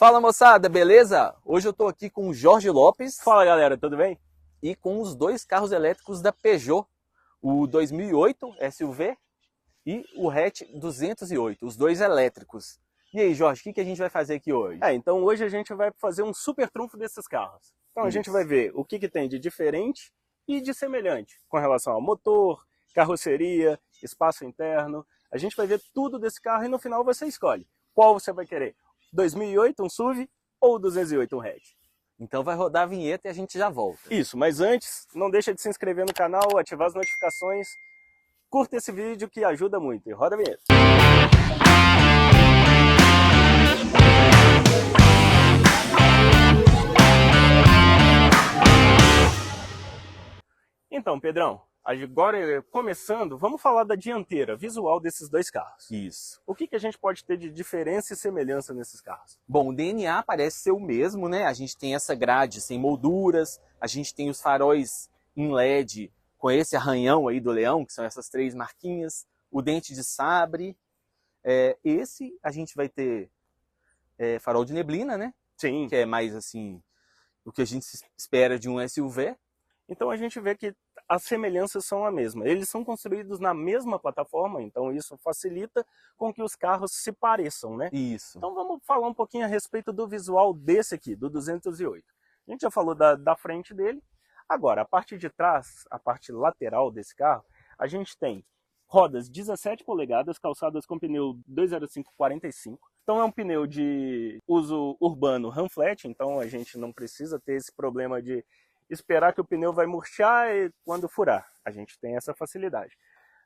Fala moçada, beleza? Hoje eu tô aqui com o Jorge Lopes. Fala galera, tudo bem? E com os dois carros elétricos da Peugeot, o 2008 SUV e o hatch 208, os dois elétricos. E aí Jorge, o que a gente vai fazer aqui hoje? Então hoje a gente vai fazer um super trunfo desses carros. Então a gente vai ver o que tem de diferente e de semelhante com relação ao motor, carroceria, espaço interno. A gente vai ver tudo desse carro e no final você escolhe qual você vai querer. 2008 um SUV ou 208 um hatch. Então vai rodar a vinheta e a gente já volta. Isso, mas antes, não deixa de se inscrever no canal, ativar as notificações, curta esse vídeo que ajuda muito. E roda a vinheta. Então, Pedrão, agora começando, vamos falar da dianteira, visual desses dois carros. Isso. O que a gente pode ter de diferença e semelhança nesses carros? Bom, o DNA parece ser o mesmo, né? A gente tem essa grade sem molduras, a gente tem os faróis em LED com esse arranhão aí do leão, que são essas três marquinhas, o dente de sabre. Esse a gente vai ter farol de neblina, né? Sim. Que é mais assim, o que a gente espera de um SUV. Então a gente vê que as semelhanças são a mesma. Eles são construídos na mesma plataforma, então isso facilita com que os carros se pareçam, né? Isso. Então vamos falar um pouquinho a respeito do visual desse aqui, do 208. A gente já falou da frente dele. Agora, a parte de trás, a parte lateral desse carro, a gente tem rodas 17 polegadas, calçadas com pneu 205/45. Então é um pneu de uso urbano run flat, então a gente não precisa ter esse problema de esperar que o pneu vai murchar e quando furar. A gente tem essa facilidade.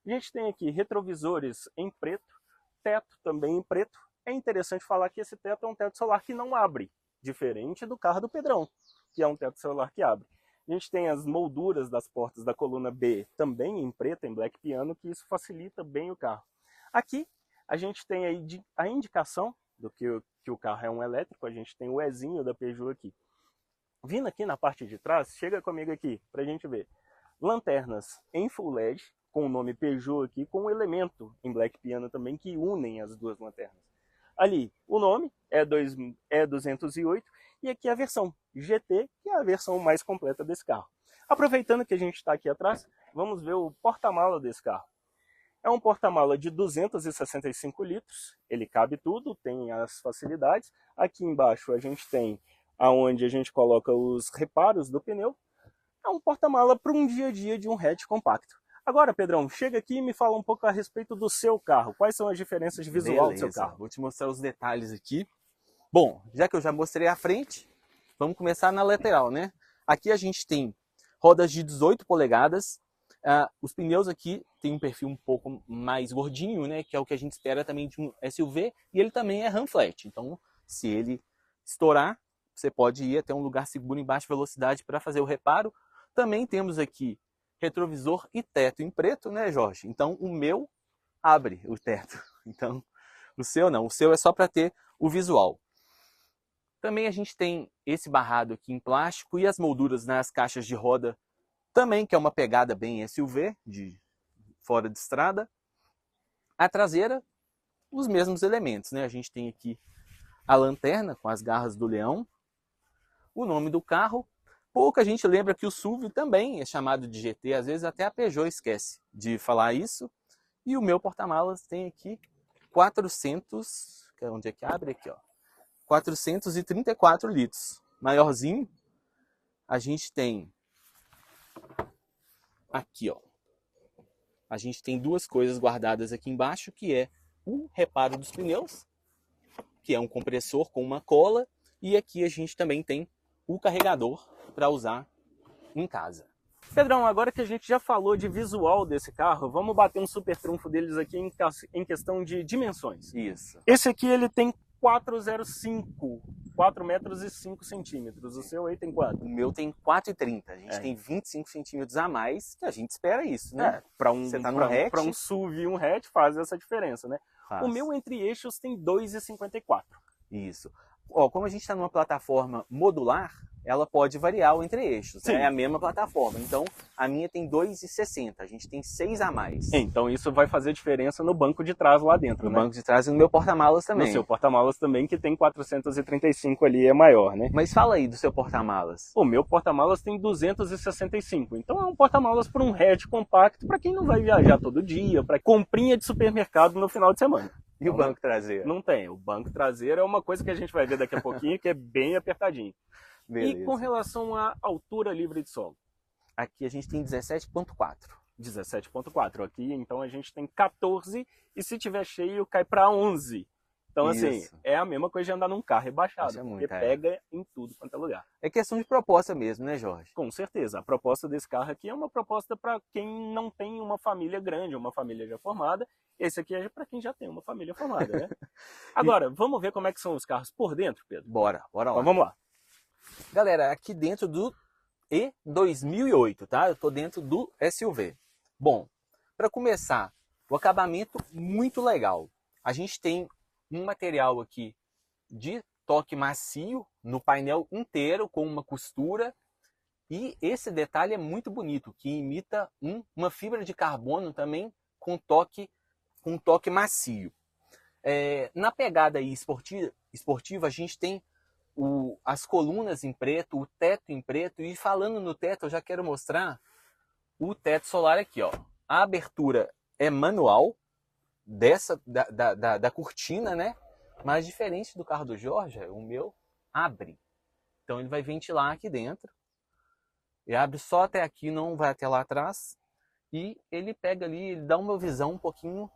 A gente tem aqui retrovisores em preto, teto também em preto. É interessante falar que esse teto é um teto solar que não abre, diferente do carro do Pedrão, que é um teto solar que abre. A gente tem as molduras das portas da coluna B também em preto, em black piano, que isso facilita bem o carro. Aqui a gente tem aí a indicação do que o carro é um elétrico, a gente tem o Ezinho da Peugeot aqui. Vindo aqui na parte de trás, chega comigo aqui para a gente ver. Lanternas em full LED, com o nome Peugeot aqui, com um elemento em black piano também que unem as duas lanternas. Ali, o nome é 208 e aqui a versão GT, que é a versão mais completa desse carro. Aproveitando que a gente está aqui atrás, vamos ver o porta-mala desse carro. É um porta-mala de 265 litros, ele cabe tudo, tem as facilidades. Aqui embaixo a gente tem aonde a gente coloca os reparos do pneu. É um porta-mala para um dia a dia de um hatch compacto. Agora, Pedrão, chega aqui e me fala um pouco a respeito do seu carro. Quais são as diferenças de visual do seu carro? Vou te mostrar os detalhes aqui. Bom, já que eu já mostrei a frente, vamos começar na lateral, né? Aqui a gente tem rodas de 18 polegadas. Os pneus aqui têm um perfil um pouco mais gordinho, né? Que é o que a gente espera também de um SUV. E ele também é run flat. Então, se ele estourar, você pode ir até um lugar seguro em baixa velocidade para fazer o reparo. Também temos aqui retrovisor e teto em preto, né, Jorge? Então, o meu abre o teto. Então, o seu não. O seu é só para ter o visual. Também a gente tem esse barrado aqui em plástico e as molduras nas caixas de roda também, que é uma pegada bem SUV, de fora de estrada. A traseira, os mesmos elementos, né? A gente tem aqui a lanterna com as garras do leão. O nome do carro, pouca gente lembra que o SUV também é chamado de GT, às vezes até a Peugeot esquece de falar isso. E o meu porta-malas tem aqui 400, onde é que abre? Aqui, ó, 434 litros. Maiorzinho, a gente tem aqui, ó, a gente tem duas coisas guardadas aqui embaixo, que é o reparo dos pneus, que é um compressor com uma cola, e aqui a gente também tem o carregador para usar em casa. Pedrão, agora que a gente já falou de visual desse carro, vamos bater um super trunfo deles aqui em questão de dimensões. Isso. Esse aqui ele tem 4,05, 4 metros e 5 centímetros. O seu aí tem quanto? O meu tem 4,30. A gente tem 25 centímetros a mais, que a gente espera isso, né? Para um, você tá no hatch, para um SUV e um hatch faz essa diferença, né? Faz. O meu entre eixos tem 2,54. Isso. Ó, como a gente está numa plataforma modular, ela pode variar o entre-eixos, Sim. né? É a mesma plataforma. Então, a minha tem 2,60, a gente tem 6 a mais. Então isso vai fazer diferença no banco de trás lá dentro, No né? banco de trás e no meu porta-malas também. No seu porta-malas também, que tem 435 ali, é maior, né? Mas fala aí do seu porta-malas. O meu porta-malas tem 265, então é um porta-malas para um hatch compacto para quem não vai viajar todo dia, para comprinha de supermercado no final de semana. E o banco traseiro? Não tem. O banco traseiro é uma coisa que a gente vai ver daqui a pouquinho, que é bem apertadinho. Beleza. E com relação à altura livre de solo? Aqui a gente tem 17,4. 17,4. Aqui, então, a gente tem 14 e se tiver cheio, cai para 11. Então, assim, Isso. é a mesma coisa de andar num carro rebaixado, Isso é muito, porque pega em tudo quanto é lugar. É questão de proposta mesmo, né, Jorge? Com certeza. A proposta desse carro aqui é uma proposta para quem não tem uma família grande, uma família já formada. Esse aqui é para quem já tem uma família formada, né? Agora, vamos ver como é que são os carros por dentro, Pedro? Bora lá. Então, vamos lá. Galera, aqui dentro do E2008, tá? Eu tô dentro do SUV. Bom, para começar, o acabamento muito legal. A gente tem um material aqui de toque macio no painel inteiro com uma costura. E esse detalhe é muito bonito, que imita uma fibra de carbono também com toque macio. Na pegada aí esportiva, a gente tem as colunas em preto, o teto em preto. E falando no teto, eu já quero mostrar o teto solar aqui, ó. A abertura é manual da cortina, né? Mas diferente do carro do Jorge, o meu abre. Então ele vai ventilar aqui dentro. Ele abre só até aqui, não vai até lá atrás. E ele pega ali, ele dá uma visão um pouquinho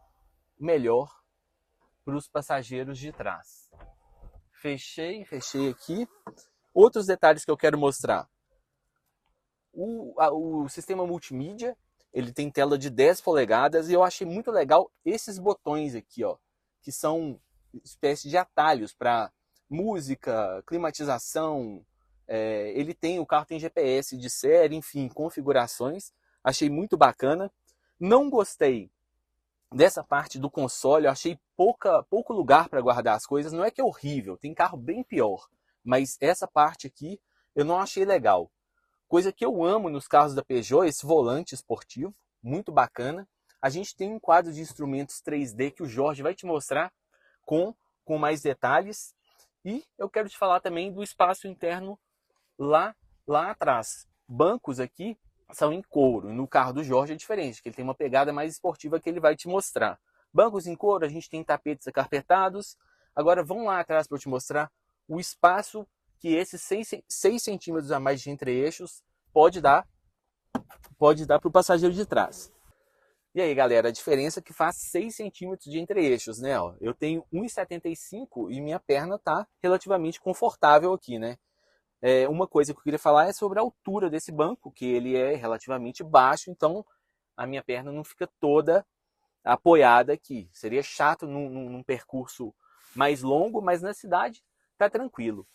melhor para os passageiros de trás. Fechei aqui. Outros detalhes que eu quero mostrar. O sistema multimídia, ele tem tela de 10 polegadas e eu achei muito legal esses botões aqui, ó, que são espécie de atalhos para música, climatização. O carro tem GPS de série, enfim, configurações. Achei muito bacana. Não gostei dessa parte do console, eu achei pouco lugar para guardar as coisas. Não é que é horrível, tem carro bem pior, mas essa parte aqui eu não achei legal. Coisa que eu amo nos carros da Peugeot, esse volante esportivo, muito bacana. A gente tem um quadro de instrumentos 3D que o Jorge vai te mostrar com mais detalhes. E eu quero te falar também do espaço interno lá atrás. Bancos aqui são em couro. No carro do Jorge é diferente, que ele tem uma pegada mais esportiva que ele vai te mostrar. Bancos em couro, a gente tem tapetes acarpetados. Agora vamos lá atrás para eu te mostrar o espaço que esses 6 centímetros a mais de entre-eixos pode dar para o passageiro de trás. E aí, galera, a diferença é que faz 6 centímetros de entre-eixos, né? Ó, eu tenho 1,75 e minha perna está relativamente confortável aqui, né? Uma coisa que eu queria falar é sobre a altura desse banco, que ele é relativamente baixo, então a minha perna não fica toda apoiada aqui. Seria chato num percurso mais longo, mas na cidade tá tranquilo.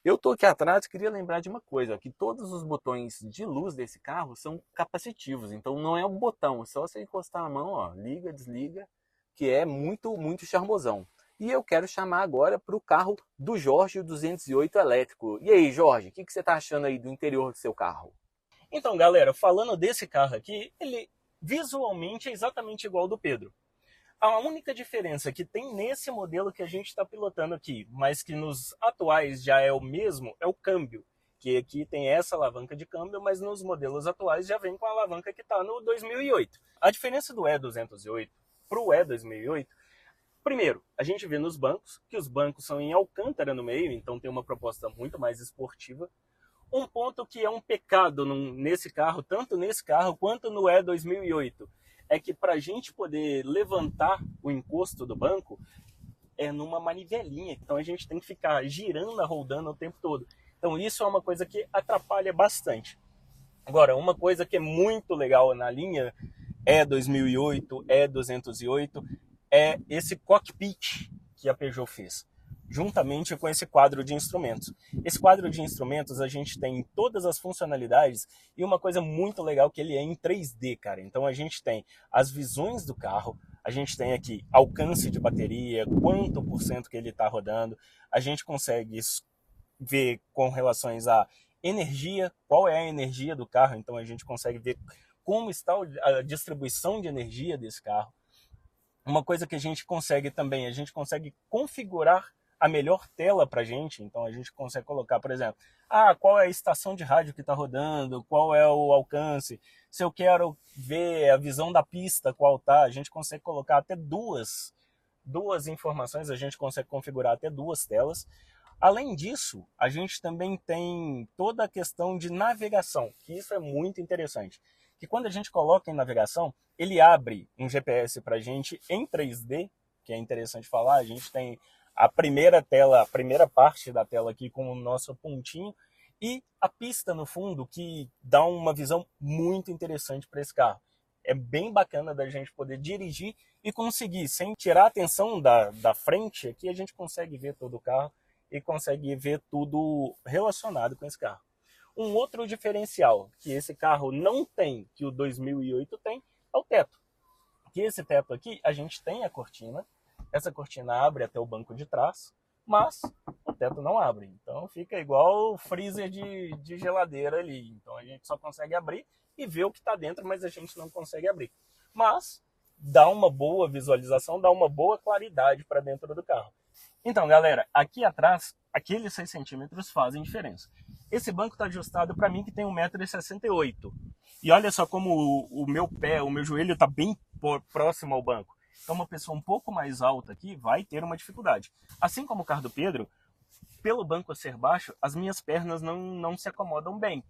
Eu tô aqui atrás e queria lembrar de uma coisa, ó, que todos os botões de luz desse carro são capacitivos, então não é um botão, é só você encostar a mão, ó, liga, desliga, que é muito, muito charmosão. E eu quero chamar agora para o carro do Jorge, o 208 elétrico. E aí, Jorge, o que você está achando aí do interior do seu carro? Então, galera, falando desse carro aqui, ele visualmente é exatamente igual ao do Pedro. A única diferença que tem nesse modelo que a gente está pilotando aqui, mas que nos atuais já é o mesmo, é o câmbio. Que aqui tem essa alavanca de câmbio, mas nos modelos atuais já vem com a alavanca que está no 2008. A diferença do E208 para o E2008, primeiro, a gente vê nos bancos, que os bancos são em alcântara no meio, então tem uma proposta muito mais esportiva. Um ponto que é um pecado nesse carro, tanto nesse carro quanto no E2008, é que para a gente poder levantar o encosto do banco, é numa manivelinha. Então a gente tem que ficar girando, rodando o tempo todo. Então isso é uma coisa que atrapalha bastante. Agora, uma coisa que é muito legal na linha E2008, E208, é esse cockpit que a Peugeot fez, juntamente com esse quadro de instrumentos. Esse quadro de instrumentos a gente tem todas as funcionalidades e uma coisa muito legal que ele é em 3D, cara. Então a gente tem as visões do carro, a gente tem aqui alcance de bateria, quanto por cento que ele está rodando, a gente consegue ver com relações a energia, qual é a energia do carro, então a gente consegue ver como está a distribuição de energia desse carro. Uma coisa que a gente consegue também, a gente consegue configurar a melhor tela para a gente, então a gente consegue colocar, por exemplo, qual é a estação de rádio que está rodando, qual é o alcance, se eu quero ver a visão da pista, qual tá, a gente consegue colocar até duas informações, a gente consegue configurar até duas telas. Além disso, a gente também tem toda a questão de navegação, que isso é muito interessante. Que quando a gente coloca em navegação, ele abre um GPS para a gente em 3D, que é interessante falar. A gente tem a primeira tela, a primeira parte da tela aqui com o nosso pontinho, e a pista no fundo, que dá uma visão muito interessante para esse carro. É bem bacana da gente poder dirigir e conseguir, sem tirar a atenção da frente, aqui a gente consegue ver todo o carro e consegue ver tudo relacionado com esse carro. Um outro diferencial que esse carro não tem, que o 2008 tem, é o teto. Que esse teto aqui, a gente tem a cortina, essa cortina abre até o banco de trás, mas o teto não abre. Então fica igual o freezer de geladeira ali. Então a gente só consegue abrir e ver o que está dentro, mas a gente não consegue abrir. Mas dá uma boa visualização, dá uma boa claridade para dentro do carro. Então, galera, aqui atrás, aqueles 6 centímetros fazem diferença. Esse banco está ajustado para mim que tem 1,68 m. E olha só como o meu pé, o meu joelho está bem próximo ao banco. Então uma pessoa um pouco mais alta aqui vai ter uma dificuldade. Assim como o carro do Pedro, pelo banco ser baixo, as minhas pernas não se acomodam bem.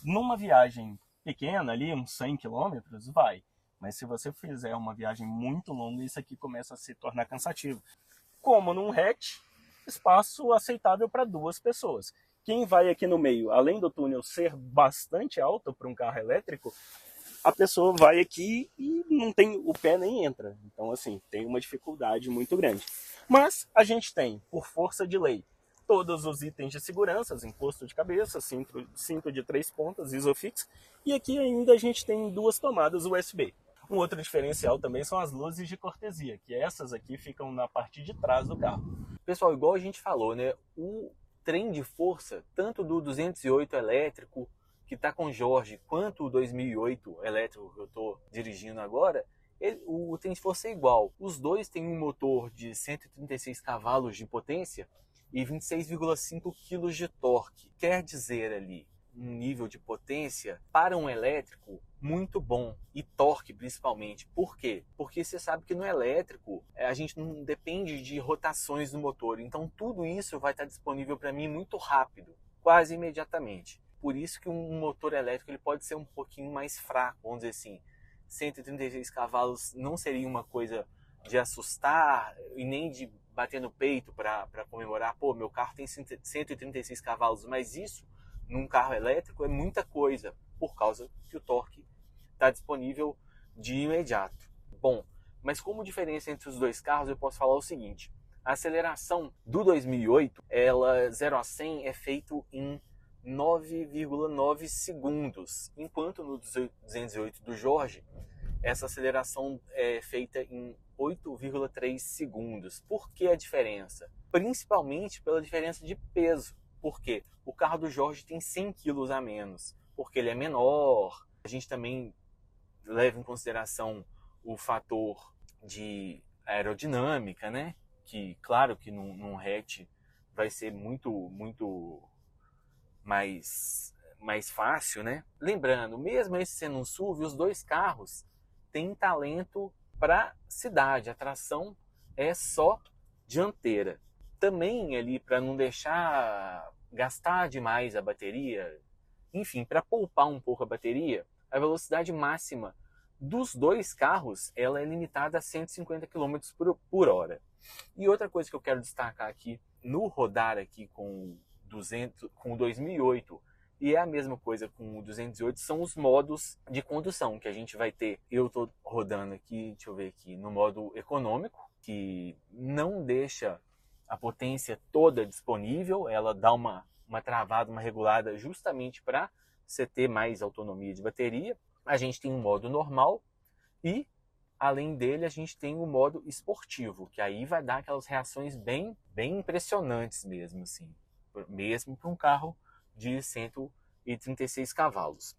Numa viagem pequena ali, uns 100 km, vai. Mas se você fizer uma viagem muito longa, isso aqui começa a se tornar cansativo. Como num hatch, espaço aceitável para 2 pessoas. Quem vai aqui no meio, além do túnel ser bastante alto para um carro elétrico, a pessoa vai aqui e não tem, o pé nem entra. Então, assim, tem uma dificuldade muito grande. Mas a gente tem, por força de lei, todos os itens de segurança, encosto de cabeça, cinto de 3 pontas, Isofix, e aqui ainda a gente tem 2 tomadas USB. Um outro diferencial também são as luzes de cortesia, que essas aqui ficam na parte de trás do carro. Pessoal, igual a gente falou, né? O trem de força, tanto do 208 elétrico, que está com Jorge, quanto o 2008 elétrico que eu estou dirigindo agora, o trem de força é igual. Os dois têm um motor de 136 cavalos de potência e 26,5 kg de torque. Quer dizer ali, um nível de potência para um elétrico muito bom, e torque principalmente. Por quê? Porque você sabe que no elétrico a gente não depende de rotações do motor, então tudo isso vai estar disponível para mim muito rápido, quase imediatamente. Por isso que um motor elétrico ele pode ser um pouquinho mais fraco, vamos dizer assim. 136 cavalos não seria uma coisa de assustar e nem de bater no peito para comemorar, pô, meu carro tem 136 cavalos, mas isso num carro elétrico é muita coisa, por causa que o torque está disponível de imediato. Bom, mas como diferença entre os dois carros, eu posso falar o seguinte: a aceleração do 2008, ela 0 a 100 é feito em 9,9 segundos, enquanto no 208 do Jorge, essa aceleração é feita em 8,3 segundos. Por que a diferença? Principalmente pela diferença de peso. Por quê? O carro do Jorge tem 100 quilos a menos, porque ele é menor. A gente também leva em consideração o fator de aerodinâmica, né? Que, claro que num hatch vai ser muito mais fácil, né? Lembrando, mesmo esse sendo um SUV, os dois carros têm talento para cidade. A tração é só dianteira. Também ali para não deixar gastar demais a bateria, enfim, para poupar um pouco a bateria, a velocidade máxima dos dois carros ela é limitada a 150 km por hora. E outra coisa que eu quero destacar aqui, no rodar aqui com o 2008 e é a mesma coisa com o 208, são os modos de condução que a gente vai ter. Eu estou rodando aqui, deixa eu ver aqui, no modo econômico, que não deixa a potência toda disponível, ela dá uma travada, uma regulada justamente para você ter mais autonomia de bateria. A gente tem um modo normal e, além dele, a gente tem o modo esportivo, que aí vai dar aquelas reações bem impressionantes mesmo, assim, mesmo para um carro de 136 cavalos.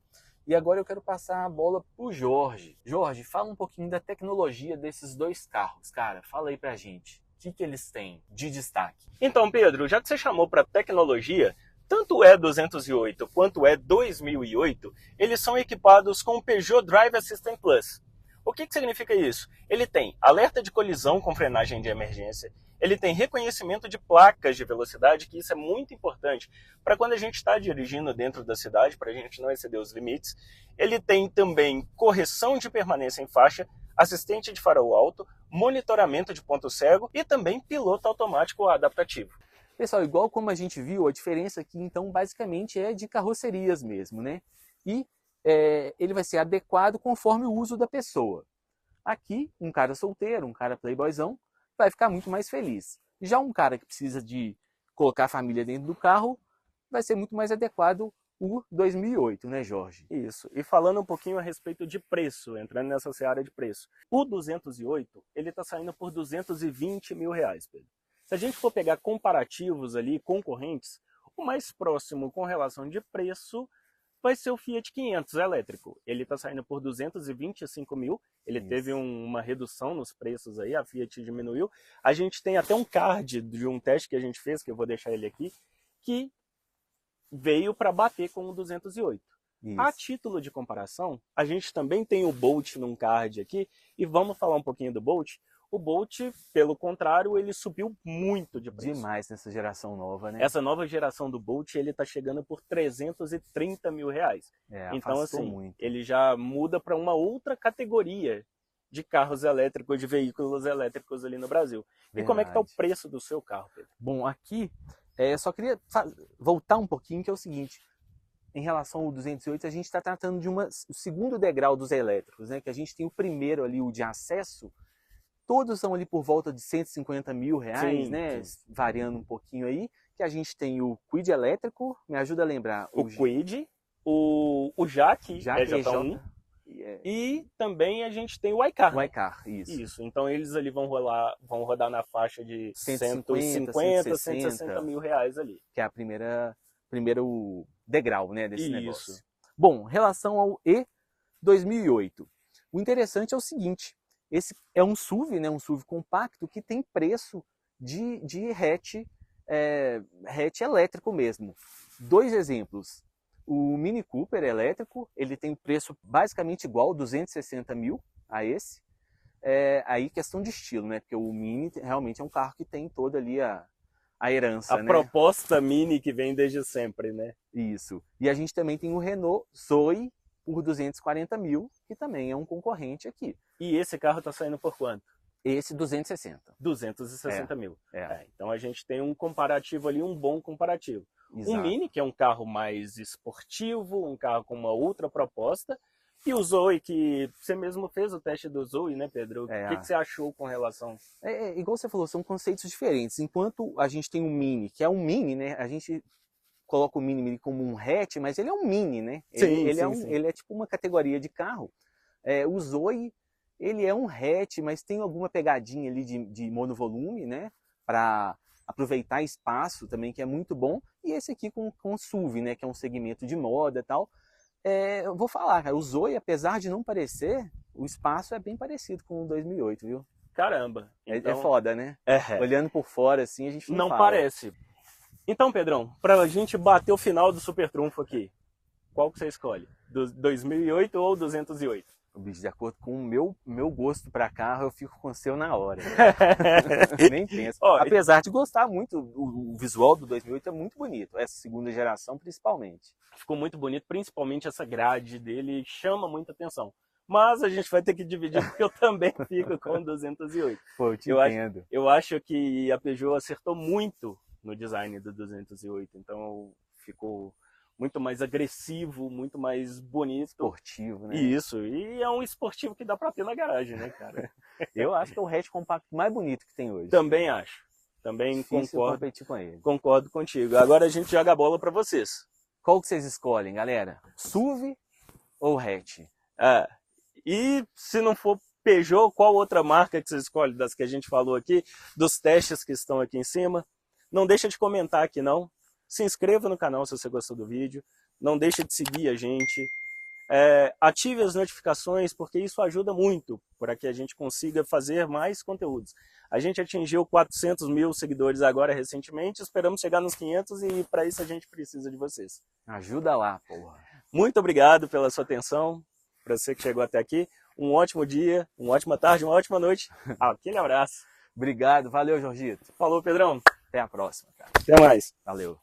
E agora eu quero passar a bola para o Jorge. Jorge, fala um pouquinho da tecnologia desses dois carros, cara. Fala aí pra gente. O que eles têm de destaque? Então, Pedro, já que você chamou para tecnologia, tanto o E208 quanto o E2008, eles são equipados com o Peugeot Drive Assistant Plus. O que significa isso? Ele tem alerta de colisão com frenagem de emergência, ele tem reconhecimento de placas de velocidade, que isso é muito importante para quando a gente está dirigindo dentro da cidade, para a gente não exceder os limites. Ele tem também correção de permanência em faixa, assistente de farol alto, monitoramento de ponto cego e também piloto automático adaptativo. Pessoal, igual como a gente viu, a diferença aqui então basicamente é de carrocerias mesmo, né? E ele vai ser adequado conforme o uso da pessoa. Aqui, um cara solteiro, um cara playboyzão, vai ficar muito mais feliz. Já um cara que precisa de colocar a família dentro do carro, vai ser muito mais adequado o 2008, né, Jorge? Isso. E falando um pouquinho a respeito de preço, entrando nessa seara de preço. O 208, ele está saindo por R$220 mil, Pedro. Se a gente for pegar comparativos ali, concorrentes, o mais próximo com relação de preço vai ser o Fiat 500 elétrico. Ele está saindo por 225 mil. Ele teve uma redução nos preços aí, a Fiat diminuiu. A gente tem até um card de um teste que a gente fez, que eu vou deixar ele aqui, que veio para bater com o 208. Isso. A título de comparação, a gente também tem o Bolt num card aqui, e vamos falar um pouquinho do Bolt. O Bolt, pelo contrário, ele subiu muito de preço. Demais nessa geração nova, né? Essa nova geração do Bolt, ele tá chegando por R$330 mil. Então, assim, muito. Ele já muda para uma outra categoria de carros elétricos, de veículos elétricos ali no Brasil. Verdade. E como é que tá o preço do seu carro, Pedro? Bom, aqui, só queria voltar um pouquinho, que é o seguinte. Em relação ao 208, a gente está tratando de o segundo degrau dos elétricos, né? Que a gente tem o primeiro ali, o de acesso. Todos são ali por volta de R$150 mil, sim, né? Sim. Variando um pouquinho aí. Que a gente tem o Kwid elétrico, me ajuda a lembrar. O Kwid, o Jaque EJ1. E também a gente tem o iCar. O iCar, isso. Isso, então eles ali vão rodar na faixa de 150, 160 mil reais ali. Que é a primeiro degrau, né, desse negócio. Bom, relação ao E2008. O interessante é o seguinte. Esse é um SUV, né, um SUV compacto que tem preço de hatch elétrico mesmo. Dois exemplos. O Mini Cooper elétrico, ele tem preço basicamente igual, 260 mil a esse. Aí questão de estilo, né? Porque o Mini realmente é um carro que tem toda ali a herança, a proposta Mini que vem desde sempre, né? Isso. E a gente também tem o Renault Zoe por 240 mil, que também é um concorrente aqui. E esse carro está saindo por quanto? Esse 260. 260 mil. Então a gente tem um comparativo ali, um bom comparativo. Exato. Um Mini, que é um carro mais esportivo, um carro com uma outra proposta. E o Zoe, que você mesmo fez o teste do Zoe, né, Pedro? O que você achou com relação? Igual você falou, são conceitos diferentes. Enquanto a gente tem um Mini, que é um Mini, né? A gente coloca o Mini como um hatch, mas ele é um Mini, né? Ele é tipo uma categoria de carro. O Zoe, ele é um hatch, mas tem alguma pegadinha ali de monovolume, né? Para aproveitar espaço também, que é muito bom. E esse aqui com SUV, né? Que é um segmento de moda e tal. Eu vou falar, cara, o Zoe, apesar de não parecer, o espaço é bem parecido com o 2008, viu? Caramba! Então, é foda, né? Olhando por fora, assim, a gente não parece. Então, Pedrão, pra gente bater o final do Super Trunfo aqui, qual que você escolhe? 2008 ou 208? De acordo com o meu gosto para carro, eu fico com o seu na hora. Nem penso. Apesar de gostar muito, o visual do 2008 é muito bonito. Essa segunda geração, principalmente. Ficou muito bonito, principalmente essa grade dele, chama muita atenção. Mas a gente vai ter que dividir, porque eu também fico com o 208. Pô, eu te entendo. Eu acho que a Peugeot acertou muito no design do 208. Então ficou muito mais agressivo, muito mais bonito. Esportivo, né? Isso, e é um esportivo que dá pra ter na garagem, né, cara? Eu acho que é o hatch compacto mais bonito que tem hoje. Também acho. Também concordo. Com ele. Concordo contigo. Agora a gente joga a bola pra vocês. Qual que vocês escolhem, galera? SUV ou hatch? E se não for Peugeot, qual outra marca que vocês escolhem das que a gente falou aqui, dos testes que estão aqui em cima? Não deixa de comentar aqui, não. se inscreva no canal se você gostou do vídeo, não deixe de seguir a gente, ative as notificações, porque isso ajuda muito para que a gente consiga fazer mais conteúdos. A gente atingiu 400 mil seguidores agora recentemente, esperamos chegar nos 500 e para isso a gente precisa de vocês. Ajuda lá, porra. Muito obrigado pela sua atenção, para você que chegou até aqui. Um ótimo dia, uma ótima tarde, uma ótima noite. Aquele abraço. Obrigado, valeu, Jorgito. Falou, Pedrão. Até a próxima, cara. Até mais. Valeu.